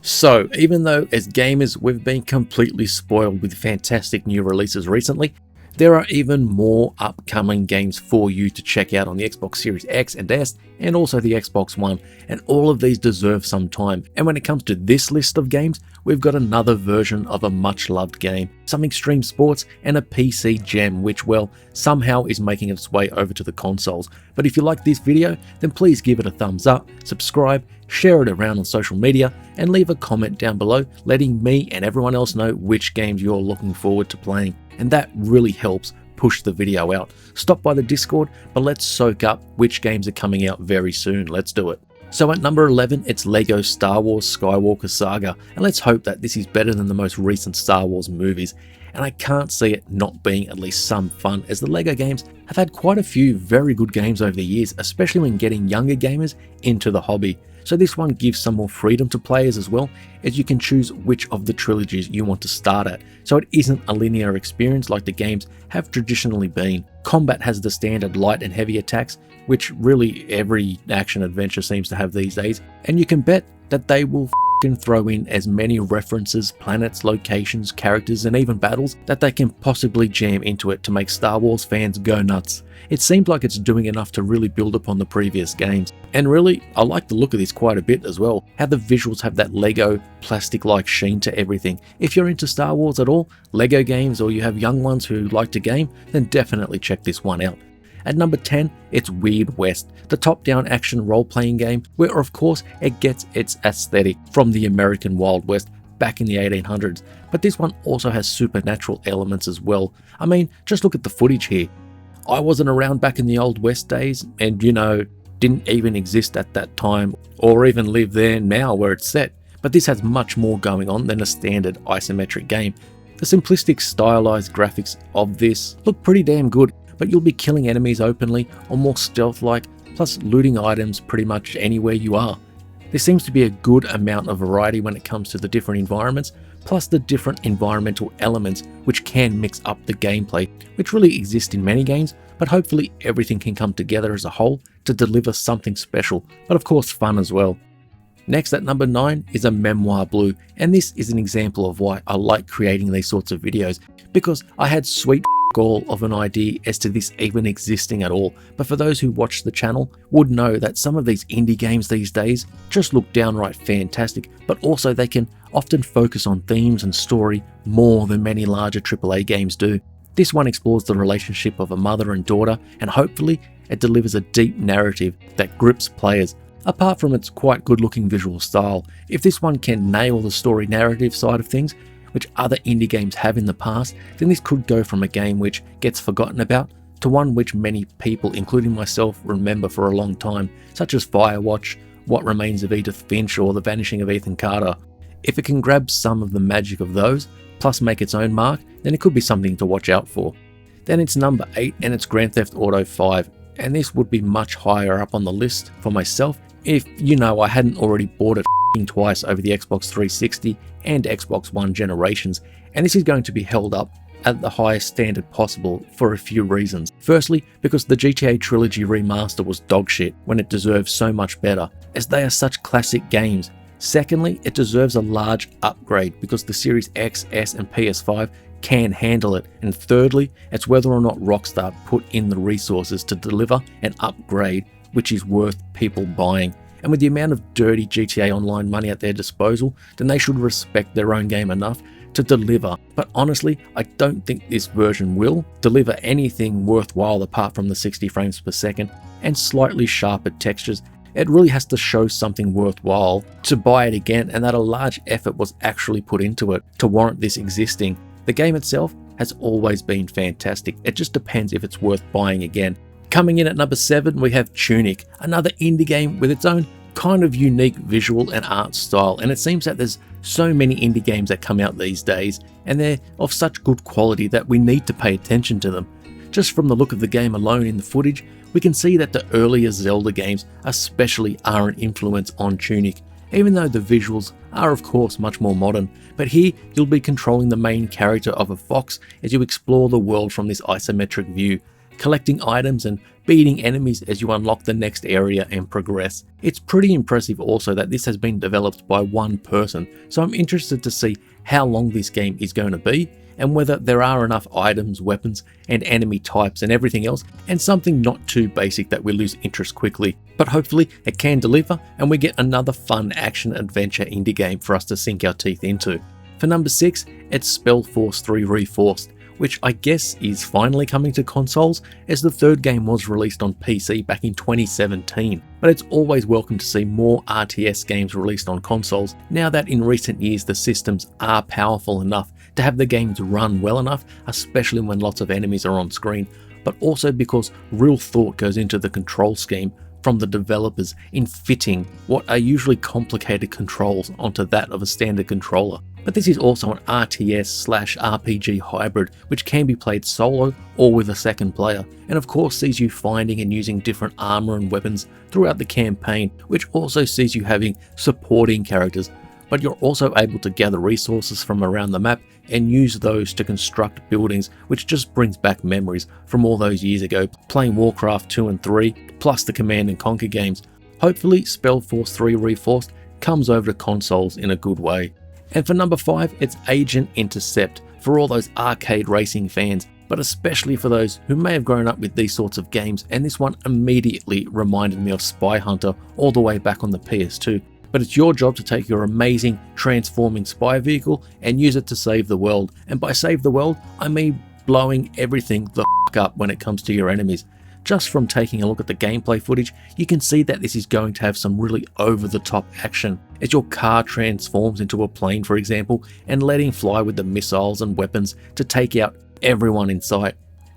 So, even though as gamers we've been completely spoiled with fantastic new releases recently, there are even more upcoming games for you to check out on the Xbox Series X and S and also the Xbox One, and all of these deserve some time. And when it comes to this list of games, we've got another version of a much loved game, some extreme sports and a PC gem which, well, somehow is making its way over to the consoles. But if you like this video, then please give it a thumbs up, subscribe, share it around on social media, and leave a comment down below letting me and everyone else know which games you're looking forward to playing. And that really helps push the video out. Stop by the Discord, but let's soak up which games are coming out very soon. Let's do it. So at number 11, it's LEGO Star Wars Skywalker Saga, and let's hope that this is better than the most recent Star Wars movies. And I can't see it not being at least some fun, as the LEGO games have had quite a few very good games over the years, especially when getting younger gamers into the hobby. So this one gives some more freedom to players as well, as you can choose which of the trilogies you want to start at. So it isn't a linear experience like the games have traditionally been. Combat has the standard light and heavy attacks, which really every action adventure seems to have these days, and you can bet that they will throw in as many references, planets, locations, characters, and even battles that they can possibly jam into it to make Star Wars fans go nuts. It seems like it's doing enough to really build upon the previous games. And really, I like the look of this quite a bit as well, how the visuals have that Lego plastic-like sheen to everything. If you're into Star Wars at all, Lego games, or you have young ones who like to game, then definitely check this one out. At number 10, it's Weird West, the top-down action role-playing game where of course it gets its aesthetic from the American Wild West back in the 1800s, but this one also has supernatural elements as well. I mean, just look at the footage here. I wasn't around back in the Old West days and, you know, didn't even exist at that time or even live there now where it's set, but this has much more going on than a standard isometric game. The simplistic stylized graphics of this look pretty damn good, but you'll be killing enemies openly or more stealth-like, plus looting items pretty much anywhere you are. There seems to be a good amount of variety when it comes to the different environments, plus the different environmental elements which can mix up the gameplay, which really exist in many games, but hopefully everything can come together as a whole to deliver something special, but of course fun as well. Next at number 9 is a Memoir Blue, and this is an example of why I like creating these sorts of videos, because I had sweet all of an idea as to this even existing at all, but for those who watch the channel would know that some of these indie games these days just look downright fantastic, but also they can often focus on themes and story more than many larger AAA games do. This one explores the relationship of a mother and daughter, and hopefully it delivers a deep narrative that grips players. Apart from its quite good looking visual style, if this one can nail the story narrative side of things, which other indie games have in the past, then this could go from a game which gets forgotten about to one which many people, including myself, remember for a long time, such as Firewatch, What Remains of Edith Finch, or The Vanishing of Ethan Carter. If it can grab some of the magic of those, plus make its own mark, then it could be something to watch out for. Then it's number 8, and it's Grand Theft Auto 5, and this would be much higher up on the list for myself if, you know, I hadn't already bought it twice over the Xbox 360 and Xbox One generations, and this is going to be held up at the highest standard possible for a few reasons. Firstly, because the GTA Trilogy remaster was dogshit when it deserves so much better, as they are such classic games. Secondly, it deserves a large upgrade because the Series X, S and PS5 can handle it. And thirdly, it's whether or not Rockstar put in the resources to deliver an upgrade which is worth people buying. And with the amount of dirty GTA Online money at their disposal, then they should respect their own game enough to deliver. But honestly, I don't think this version will deliver anything worthwhile apart from the 60 frames per second and slightly sharper textures. It really has to show something worthwhile to buy it again, and that a large effort was actually put into it to warrant this existing. The game itself has always been fantastic. It just depends if it's worth buying again. Coming in at number 7, we have Tunic, another indie game with its own kind of unique visual and art style, and it seems that there's so many indie games that come out these days, and they're of such good quality that we need to pay attention to them. Just from the look of the game alone in the footage, we can see that the earlier Zelda games especially are an influence on Tunic, even though the visuals are of course much more modern. But here you'll be controlling the main character of a fox as you explore the world from this isometric view. collecting items and beating enemies as you unlock the next area and progress. It's pretty impressive also that this has been developed by one person, so I'm interested to see how long this game is going to be, and whether there are enough items, weapons, and enemy types and everything else, and something not too basic that we lose interest quickly. But hopefully it can deliver, and we get another fun action-adventure indie game for us to sink our teeth into. For number 6, it's Spellforce III Reforced, which I guess is finally coming to consoles, as the third game was released on PC back in 2017. But it's always welcome to see more RTS games released on consoles, now that in recent years the systems are powerful enough to have the games run well enough, especially when lots of enemies are on screen, but also because real thought goes into the control scheme from the developers in fitting what are usually complicated controls onto that of a standard controller. But this is also an RTS/RPG hybrid, which can be played solo or with a second player, and of course sees you finding and using different armor and weapons throughout the campaign, which also sees you having supporting characters, but you're also able to gather resources from around the map and use those to construct buildings, which just brings back memories from all those years ago playing Warcraft 2 and 3, plus the Command & Conquer games. Hopefully Spellforce 3 Reforced comes over to consoles in a good way. And for number 5, it's Agent Intercept, for all those arcade racing fans, but especially for those who may have grown up with these sorts of games, and this one immediately reminded me of Spy Hunter all the way back on the PS2. But it's your job to take your amazing transforming spy vehicle and use it to save the world. And by save the world, I mean blowing everything the f up when it comes to your enemies. Just from taking a look at the gameplay footage, you can see that this is going to have some really over-the-top action, as your car transforms into a plane, for example, and letting fly with the missiles and weapons to take out everyone in sight.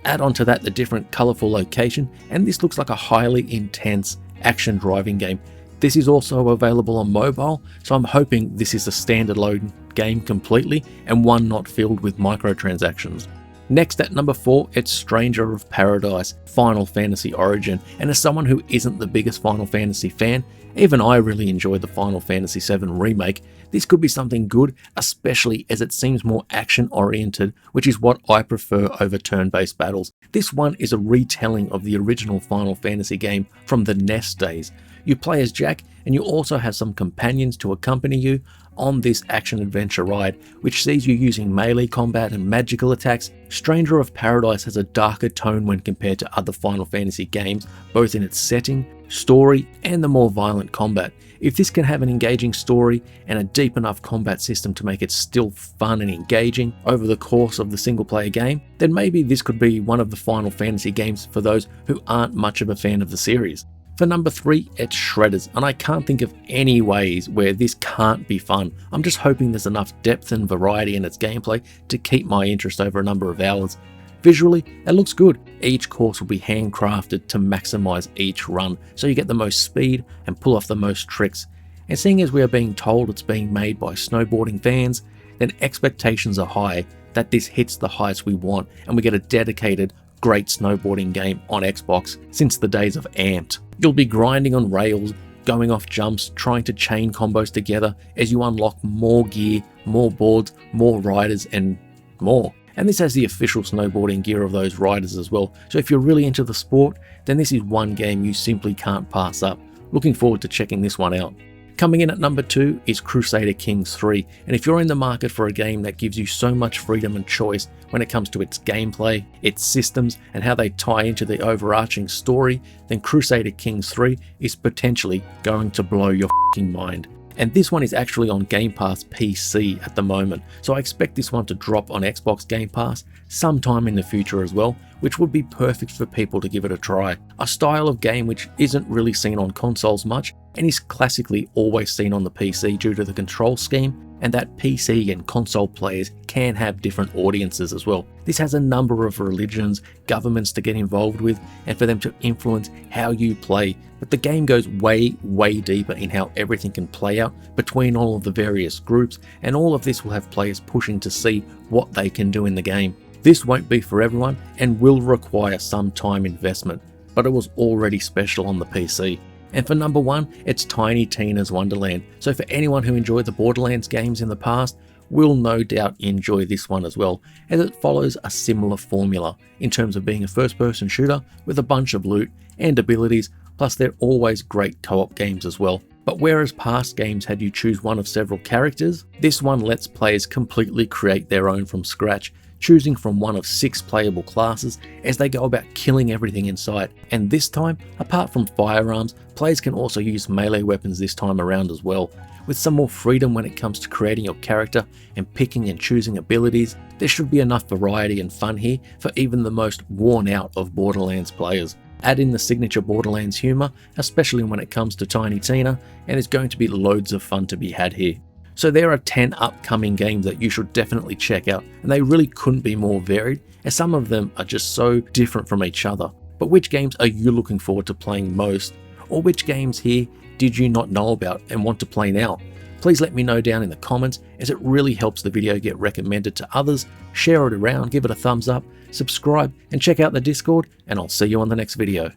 Add onto that the different colourful location, and this looks like a highly intense action driving game. This is also available on mobile, so I'm hoping this is a standalone game completely and one not filled with microtransactions. Next at number 4, it's Stranger of Paradise, Final Fantasy Origin, and as someone who isn't the biggest Final Fantasy fan, even I really enjoyed the Final Fantasy VII Remake. This could be something good, especially as it seems more action oriented, which is what I prefer over turn-based battles. This one is a retelling of the original Final Fantasy game from the NES days. You play as Jack, and you also have some companions to accompany you on this action-adventure ride, which sees you using melee combat and magical attacks. Stranger of Paradise has a darker tone when compared to other Final Fantasy games, both in its setting, story, and the more violent combat. If this can have an engaging story and a deep enough combat system to make it still fun and engaging over the course of the single-player game, then maybe this could be one of the Final Fantasy games for those who aren't much of a fan of the series. For number 3, it's Shredders, and I can't think of any ways where this can't be fun. I'm just hoping there's enough depth and variety in its gameplay to keep my interest over a number of hours. Visually, it looks good. Each course will be handcrafted to maximize each run, so you get the most speed and pull off the most tricks. And seeing as we are being told it's being made by snowboarding fans, then expectations are high that this hits the heights we want and we get a dedicated, great snowboarding game on Xbox since the days of Amped. You'll be grinding on rails, going off jumps, trying to chain combos together as you unlock more gear, more boards, more riders, and more. And this has the official snowboarding gear of those riders as well, so if you're really into the sport, then this is one game you simply can't pass up. Looking forward to checking this one out. Coming in at number 2 is Crusader Kings 3, and if you're in the market for a game that gives you so much freedom and choice when it comes to its gameplay, its systems, and how they tie into the overarching story, then Crusader Kings 3 is potentially going to blow your f***ing mind. And this one is actually on Game Pass PC at the moment, so I expect this one to drop on Xbox Game Pass sometime in the future as well, which would be perfect for people to give it a try. A style of game which isn't really seen on consoles much, and is classically always seen on the PC due to the control scheme, and that PC and console players can have different audiences as well. This has a number of religions, governments to get involved with, and for them to influence how you play, but the game goes way deeper in how everything can play out between all of the various groups, and all of this will have players pushing to see what they can do in the game. This won't be for everyone and will require some time investment, but it was already special on the PC. And for number 1, it's Tiny Tina's Wonderland. So for anyone who enjoyed the Borderlands games in the past, will no doubt enjoy this one as well, as it follows a similar formula in terms of being a first-person shooter with a bunch of loot and abilities, plus they're always great co-op games as well. But whereas past games had you choose one of several characters, this one lets players completely create their own from scratch, choosing from one of 6 playable classes as they go about killing everything in sight. And this time, apart from firearms, players can also use melee weapons this time around as well. With some more freedom when it comes to creating your character and picking and choosing abilities, there should be enough variety and fun here for even the most worn out of Borderlands players. Add in the signature Borderlands humour, especially when it comes to Tiny Tina, and there's going to be loads of fun to be had here. So there are 10 upcoming games that you should definitely check out, and they really couldn't be more varied, as some of them are just so different from each other. But which games are you looking forward to playing most? Or which games here did you not know about and want to play now? Please let me know down in the comments, as it really helps the video get recommended to others. Share it around, give it a thumbs up, subscribe, and check out the Discord, and I'll see you on the next video.